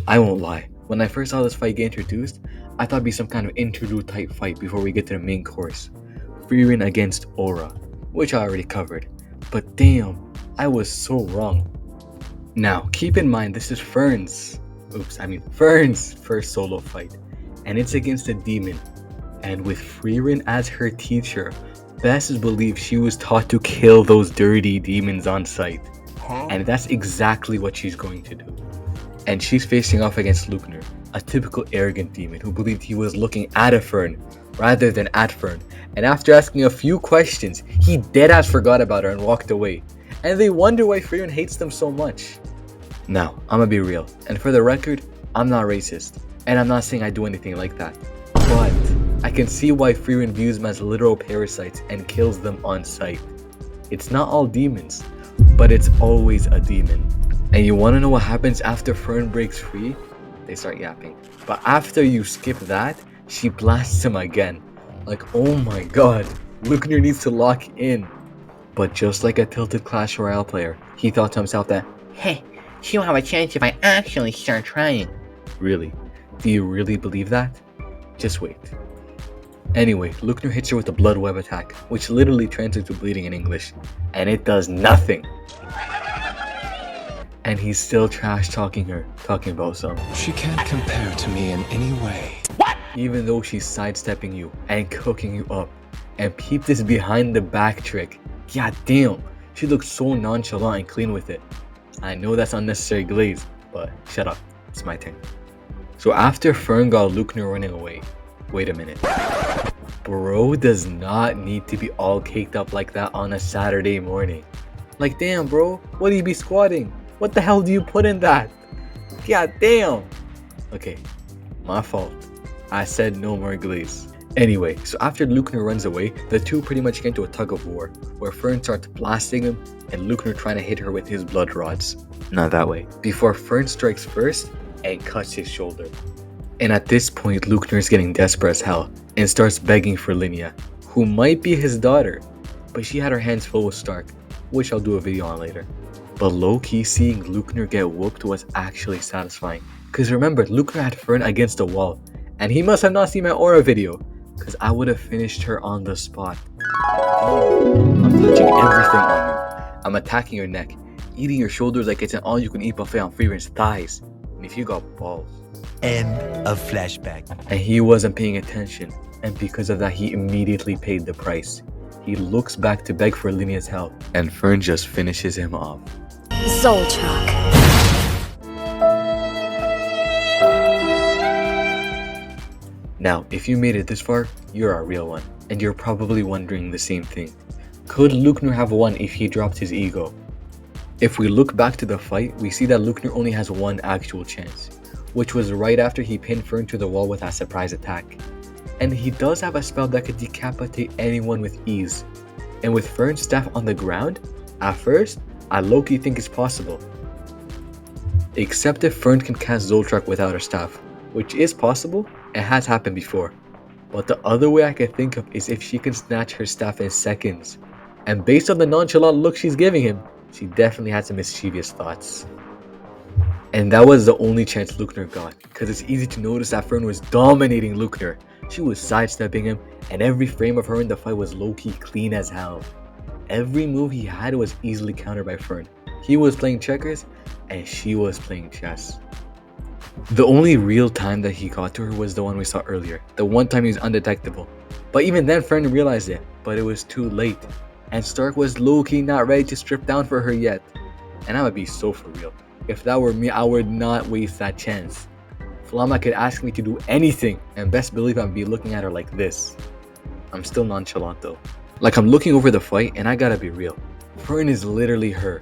I won't lie, when I first saw this fight get introduced, I thought it'd be some kind of interlude type fight before we get to the main course. Frieren against Aura, which I already covered. But damn, I was so wrong. Now, keep in mind this is Fern's first solo fight, and it's against a demon. And with Frieren as her teacher, best believe she was taught to kill those dirty demons on sight. And that's exactly what she's going to do. And she's facing off against Lugner, a typical arrogant demon who believed he was looking at a Fern rather than at Fern. And after asking a few questions, he deadass forgot about her and walked away. And they wonder why Frieren hates them so much. Now, I'ma be real, and for the record, I'm not racist, and I'm not saying I do anything like that. But I can see why Frieren views them as literal parasites and kills them on sight. It's not all demons, but it's always a demon. And you wanna know what happens after Fern breaks free? They start yapping. But after you skip that, she blasts him again. Like, oh my god, Lugner needs to lock in. But just like a tilted Clash Royale player, he thought to himself that, hey, she'll have a chance if I actually start trying. Really? Do you really believe that? Just wait. Anyway, Lugner hits her with a blood web attack, which literally translates to bleeding in English, and it does nothing. And he's still trash talking her, talking about some. She can't compare to me in any way. What? Even though she's sidestepping you and cooking you up. And peep this behind the back trick. God damn, she looks so nonchalant and clean with it. I know that's unnecessary glaze, but shut up, it's my turn. So after Fern got Lugner running away, wait a minute. Bro does not need to be all caked up like that on a Saturday morning. Like damn bro, what do you be squatting? What the hell do you put in that? God damn. Okay, my fault. I said no more glaze. Anyway, so after Lugner runs away, the two pretty much get into a tug of war, where Fern starts blasting him and Lugner trying to hit her with his blood rods. Not that way. Before Fern strikes first and cuts his shoulder. And at this point, Lugner is getting desperate as hell and starts begging for Linnea, who might be his daughter, but she had her hands full with Stark, which I'll do a video on later. But low-key seeing Lugner get whooped was actually satisfying. Cause remember, Lugner had Fern against the wall, and he must have not seen my Aura video, cause I would have finished her on the spot. I'm touching everything on you. I'm attacking your neck, eating your shoulders like it's an all-you-can-eat buffet on Frieren's thighs. And if you got balls. End of flashback. And he wasn't paying attention, and because of that he immediately paid the price. He looks back to beg for Linnea's help, and Fern just finishes him off. Zoltrak. Now, if you made it this far, you're a real one, and you're probably wondering the same thing. Could Lugner have won if he dropped his ego? If we look back to the fight, we see that Lugner only has one actual chance, which was right after he pinned Fern to the wall with a surprise attack. And he does have a spell that could decapitate anyone with ease. And with Fern's staff on the ground, at first, I low-key think it's possible. Except if Fern can cast Zoltrak without her staff, which is possible and has happened before. But the other way I can think of is if she can snatch her staff in seconds. And based on the nonchalant look she's giving him, she definitely had some mischievous thoughts. And that was the only chance Lugner got, because it's easy to notice that Fern was dominating Lugner. She was sidestepping him, and every frame of her in the fight was low-key clean as hell. Every move he had was easily countered by Fern. He was playing checkers, and she was playing chess. The only real time that he got to her was the one we saw earlier, the one time he was undetectable. But even then Fern realized it, but it was too late. And Stark was low-key not ready to strip down for her yet. And I would be so for real. If that were me, I would not waste that chance. Flama could ask me to do anything, and best believe I'd be looking at her like this. I'm still nonchalant though. Like I'm looking over the fight, and I gotta be real. Fern is literally her.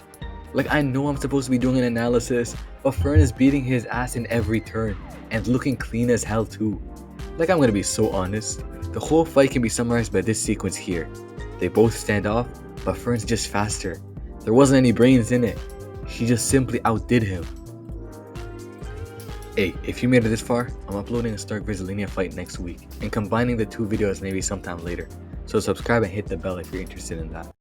Like I know I'm supposed to be doing an analysis, but Fern is beating his ass in every turn, and looking clean as hell too. Like I'm gonna be so honest. The whole fight can be summarized by this sequence here. They both stand off, but Fern's just faster. There wasn't any brains in it. She just simply outdid him. Hey, if you made it this far, I'm uploading a Stark vs Linnea fight next week, and combining the two videos maybe sometime later. So subscribe and hit the bell if you're interested in that.